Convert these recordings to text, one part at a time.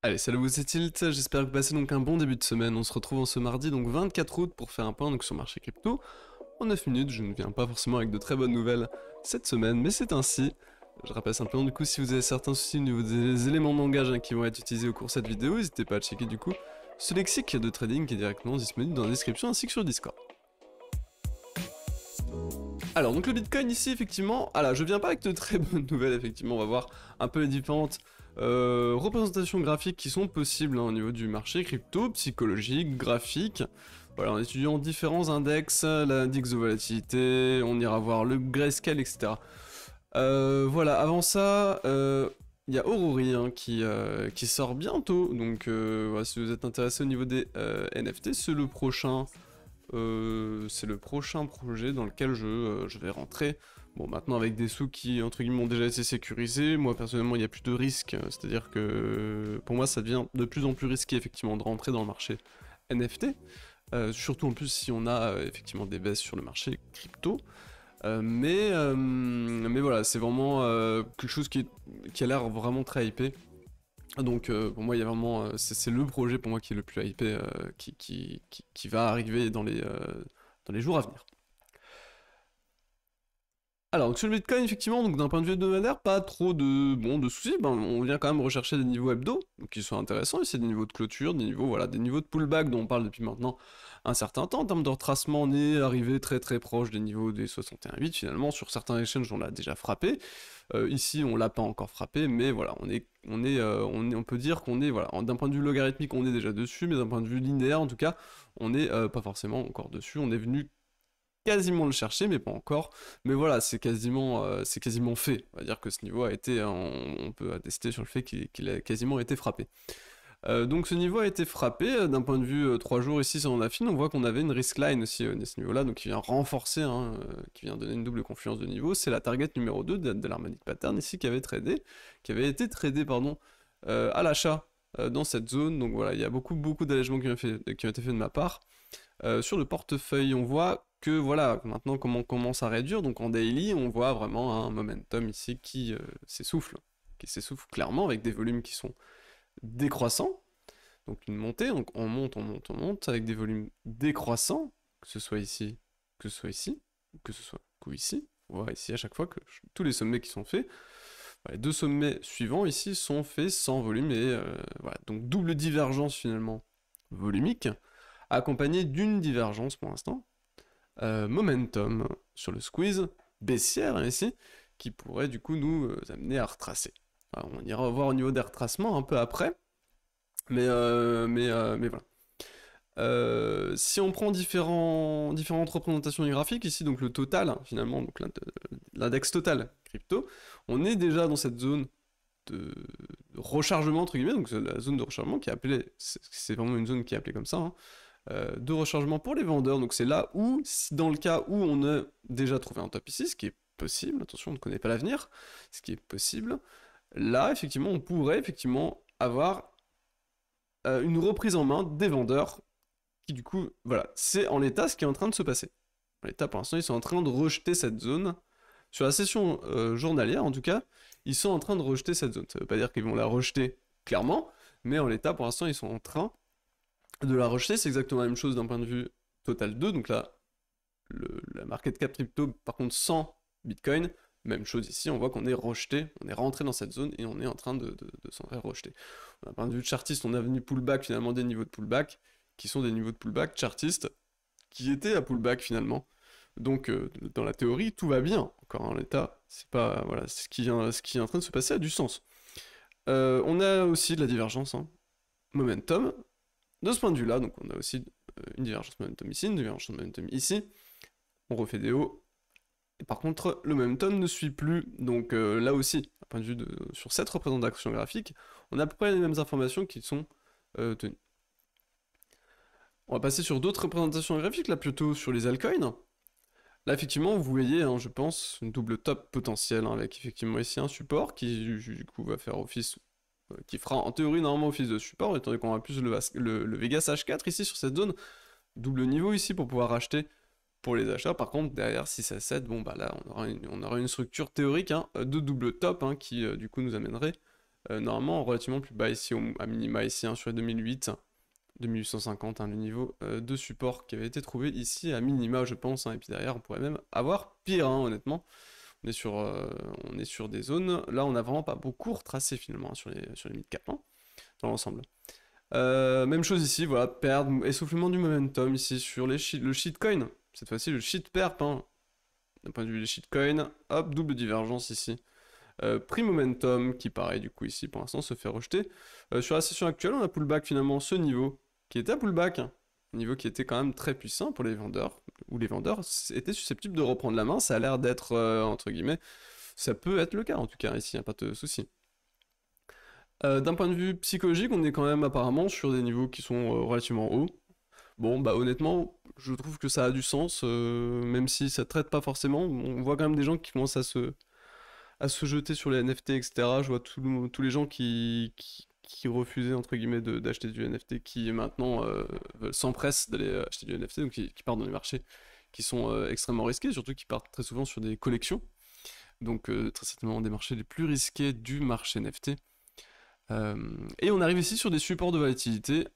Allez, salut vous c'est Tilt, j'espère que vous passez donc un bon début de semaine. On se retrouve en ce mardi, donc 24 août, pour faire un point donc, sur le marché crypto. En 9 minutes, je ne viens pas forcément avec de très bonnes nouvelles cette semaine, mais c'est ainsi. Je rappelle simplement du coup, si vous avez certains soucis au niveau des éléments de langage qui vont être utilisés au cours de cette vidéo, n'hésitez pas à checker du coup ce lexique de trading qui est directement disponible dans la description ainsi que sur Discord. Alors donc le Bitcoin ici effectivement, je viens pas avec de très bonnes nouvelles effectivement, on va voir un peu les différentes représentations graphiques qui sont possibles au niveau du marché crypto, psychologique, graphique. Voilà, en étudiant différents index, l'index de volatilité, on ira voir le grayscale, etc. Voilà, avant ça, il y a Aurori qui sort bientôt, donc voilà, si vous êtes intéressé au niveau des NFT, c'est le prochain projet dans lequel je vais rentrer. Bon, maintenant avec des sous qui, entre guillemets, ont déjà été sécurisés, moi personnellement il n'y a plus de risque, c'est-à-dire que pour moi ça devient de plus en plus risqué effectivement de rentrer dans le marché NFT, surtout en plus si on a effectivement des baisses sur le marché crypto. Mais voilà, c'est vraiment quelque chose qui a l'air vraiment très hypé. Donc pour moi il y a vraiment c'est le projet pour moi qui est le plus hypé qui va arriver dans les jours à venir. Alors donc sur le Bitcoin effectivement donc d'un point de vue hebdomadaire pas trop de soucis, on vient quand même rechercher des niveaux hebdo donc qui sont intéressants ici, des niveaux de clôture, des niveaux de pullback dont on parle depuis maintenant un certain temps. En termes de retracement on est arrivé très très proche des niveaux des 61,8 finalement, sur certains exchanges on l'a déjà frappé. Ici, on l'a pas encore frappé, mais voilà, on peut dire qu'on est, voilà, d'un point de vue logarithmique, on est déjà dessus, mais d'un point de vue linéaire, en tout cas, on n'est pas forcément encore dessus. On est venu quasiment le chercher, mais pas encore. Mais voilà, c'est quasiment fait. On va dire que ce niveau a été, on peut attester sur le fait qu'il a quasiment été frappé. Donc ce niveau a été frappé, d'un point de vue 3 jours ici sur on affine, on voit qu'on avait une risk line aussi à ce niveau là, donc qui vient renforcer, qui vient donner une double confluence de niveau, c'est la target numéro 2 de l'harmonic pattern ici qui avait été tradé pardon, à l'achat dans cette zone, donc voilà, il y a beaucoup d'allègements qui ont été faits de ma part. Sur le portefeuille, on voit que voilà, maintenant comme on commence à réduire, donc en daily, on voit vraiment un momentum ici qui s'essouffle clairement avec des volumes qui sont décroissant, donc une montée, donc on monte, avec des volumes décroissants, que ce soit ici, que ce soit ici, que ce soit ici, on voit ici à chaque fois que tous les sommets qui sont faits, les deux sommets suivants ici sont faits sans volume, et voilà, donc double divergence finalement volumique, accompagnée d'une divergence pour l'instant, momentum sur le squeeze, baissière ici, qui pourrait du coup nous amener à retracer. Alors, on ira voir au niveau des retracements un peu après, mais voilà. Si on prend différentes représentations graphiques, ici donc le total, finalement, donc l'index total crypto, on est déjà dans cette zone de rechargement entre guillemets, donc la zone de rechargement qui est appelée, c'est vraiment une zone qui est appelée comme ça, de rechargement pour les vendeurs, donc c'est là où, dans le cas où on a déjà trouvé un top ici, ce qui est possible, attention on ne connaît pas l'avenir, ce qui est possible, là effectivement on pourrait effectivement avoir une reprise en main des vendeurs qui du coup, voilà, c'est en l'état ce qui est en train de se passer. En l'état pour l'instant ils sont en train de rejeter cette zone, sur la session journalière en tout cas, ils sont en train de rejeter cette zone. Ça veut pas dire qu'ils vont la rejeter clairement, mais en l'état pour l'instant ils sont en train de la rejeter, c'est exactement la même chose d'un point de vue total 2, donc là, la market cap crypto par contre sans Bitcoin, même chose ici, on voit qu'on est rejeté, on est rentré dans cette zone et on est en train de s'en faire rejeter. D'un point de vue chartiste, on a venu pullback finalement des niveaux de pullback, qui sont des niveaux de pullback chartistes, qui étaient à pullback finalement. Donc dans la théorie, tout va bien, encore en l'état, c'est pas, voilà, ce qui est en train de se passer a du sens. On a aussi de la divergence, momentum, de ce point de vue-là, donc on a aussi une divergence momentum ici, une divergence momentum ici, on refait des hauts, et par contre, le momentum ne suit plus, donc là aussi, à point de vue sur cette représentation graphique, on a à peu près les mêmes informations qui sont tenues. On va passer sur d'autres représentations graphiques, là plutôt sur les altcoins. Là effectivement, vous voyez, je pense, une double top potentielle, avec effectivement ici un support qui du coup va faire office, qui fera en théorie normalement office de support, étant donné qu'on a plus le Vegas H4 ici sur cette zone, double niveau ici pour pouvoir acheter pour les achats. Par contre derrière 6 à 7, bon bah là on aura une structure théorique de double top qui du coup nous amènerait Normalement relativement plus bas ici, à minima ici, hein, sur les 2008, 2850, hein, le niveau de support qui avait été trouvé ici à minima, je pense, hein, et puis derrière on pourrait même avoir pire, hein, honnêtement. On est sur des zones, là on a vraiment pas beaucoup retracé finalement, hein, sur les mid-cap, hein, dans l'ensemble. Même chose ici, voilà, perdre, essoufflement du momentum ici sur le shitcoin, cette fois-ci le shit perp, hein. D'un point de vue des shitcoins, hop, double divergence ici. Prix momentum qui pareil du coup ici pour l'instant se fait rejeter. Sur la session actuelle on a pullback finalement ce niveau qui était à pullback, hein. Niveau qui était quand même très puissant pour les vendeurs, où les vendeurs étaient susceptibles de reprendre la main, ça a l'air d'être entre guillemets, ça peut être le cas en tout cas ici, y a pas de souci. D'un point de vue psychologique on est quand même apparemment sur des niveaux qui sont relativement hauts. Bon bah honnêtement je trouve que ça a du sens, même si ça traite pas forcément, on voit quand même des gens qui commencent à se jeter sur les NFT, etc. Je vois tous les gens qui refusaient, entre guillemets, d'acheter du NFT, qui maintenant s'empressent d'aller acheter du NFT, donc qui partent dans les marchés qui sont extrêmement risqués, surtout qui partent très souvent sur des collections. Donc très certainement des marchés les plus risqués du marché NFT. Et on arrive ici sur des supports de volatilité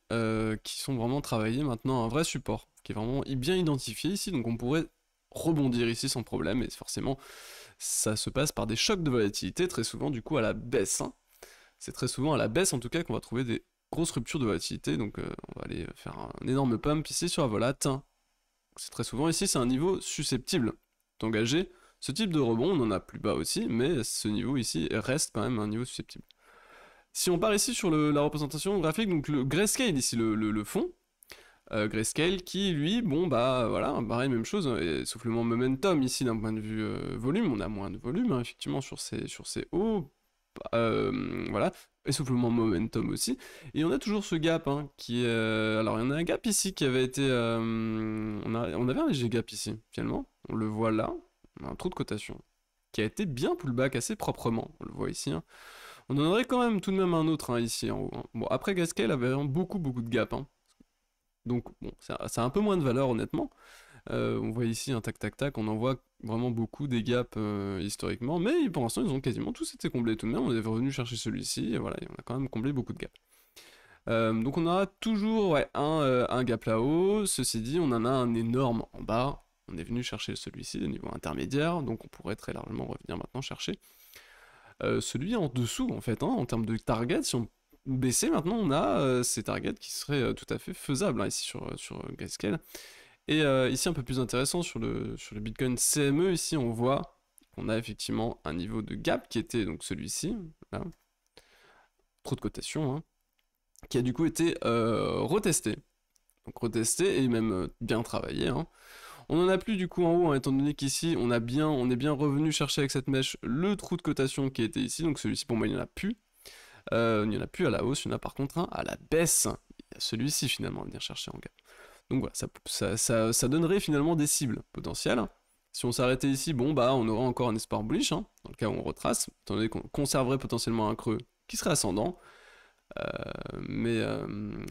qui sont vraiment travaillés maintenant, un vrai support, qui est vraiment bien identifié ici, donc on pourrait rebondir ici sans problème, et forcément ça se passe par des chocs de volatilité, très souvent du coup à la baisse, hein. C'est très souvent à la baisse en tout cas qu'on va trouver des grosses ruptures de volatilité, donc on va aller faire un énorme pump ici sur la volate. C'est très souvent ici, c'est un niveau susceptible d'engager ce type de rebond, on en a plus bas aussi, mais ce niveau ici reste quand même un niveau susceptible. Si on part ici sur la représentation graphique, donc le grayscale ici, le fond, grayscale qui lui, bon bah voilà, pareil, même chose, essoufflement momentum ici d'un point de vue volume, on a moins de volume, hein, effectivement sur ces hauts, voilà, essoufflement momentum aussi, et on a toujours ce gap, hein, qui est, alors il y en a un gap ici qui avait été, on avait un léger gap ici, finalement, on le voit là, on a un trou de cotation, qui a été bien pullback assez proprement, on le voit ici, hein. On en aurait quand même tout de même un autre, hein, ici en haut, hein. Bon, après Grayscale avait vraiment beaucoup de gap, hein. Donc bon, ça a un peu moins de valeur honnêtement. On voit ici un tac, on en voit vraiment beaucoup des gaps historiquement, mais pour l'instant ils ont quasiment tous été comblés tout de même. On est revenu chercher celui-ci, et voilà, on a quand même comblé beaucoup de gaps. Donc on aura toujours ouais, un gap là-haut, ceci dit on en a un énorme en bas. On est venu chercher celui-ci au niveau intermédiaire, donc on pourrait très largement revenir maintenant chercher celui en dessous en fait, hein, en termes de target. Si on baissait maintenant, on a ces targets qui seraient tout à fait faisables, hein, ici sur Grayscale. Et ici un peu plus intéressant sur le Bitcoin CME, ici on voit qu'on a effectivement un niveau de gap qui était donc celui-ci, là, trop de cotation, hein, qui a du coup été retesté. Donc retesté et même bien travaillé, hein. On n'en a plus du coup en haut, hein, étant donné qu'ici on est bien revenu chercher avec cette mèche le trou de cotation qui était ici, donc celui-ci pour moi il n'y en a plus. Il n'y en a plus à la hausse, il y en a par contre un à la baisse. Il y a celui-ci finalement à venir chercher en gap. Donc voilà, ça donnerait finalement des cibles potentielles. Si on s'arrêtait ici, bon bah on aurait encore un espoir bullish, hein, dans le cas où on retrace, étant donné qu'on conserverait potentiellement un creux qui serait ascendant. Mais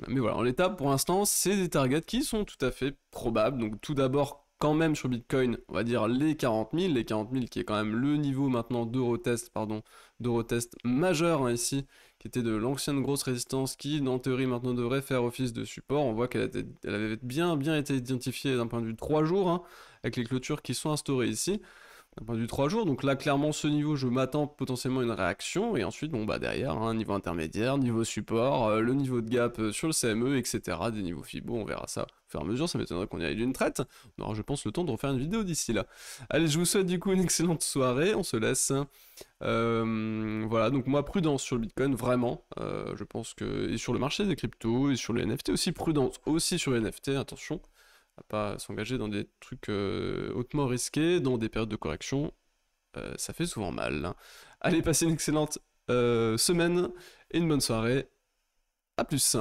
voilà, en l'état pour l'instant, c'est des targets qui sont tout à fait probables. Donc tout d'abord, quand même sur Bitcoin, on va dire les 40 000, qui est quand même le niveau maintenant de retest majeur, hein, ici, qui était de l'ancienne grosse résistance, qui en théorie maintenant devrait faire office de support. On voit qu'elle avait bien été identifiée d'un point de vue de 3 jours, hein, avec les clôtures qui sont instaurées ici. D'un point de vue 3 jours, donc là clairement ce niveau je m'attends potentiellement à une réaction, et ensuite bon bah derrière, hein, niveau intermédiaire, niveau support, le niveau de gap sur le CME, etc. Des niveaux FIBO, on verra ça au fur et à mesure, ça m'étonnerait qu'on y aille d'une traite. On aura je pense le temps de refaire une vidéo d'ici là. Allez, je vous souhaite du coup une excellente soirée, on se laisse. Voilà, donc moi prudence sur le Bitcoin, vraiment, je pense que, et sur le marché des cryptos, et sur les NFT aussi, prudence aussi sur les NFT, attention à pas s'engager dans des trucs hautement risqués, dans des périodes de correction, ça fait souvent mal, hein. Allez, passez une excellente semaine et une bonne soirée, à plus.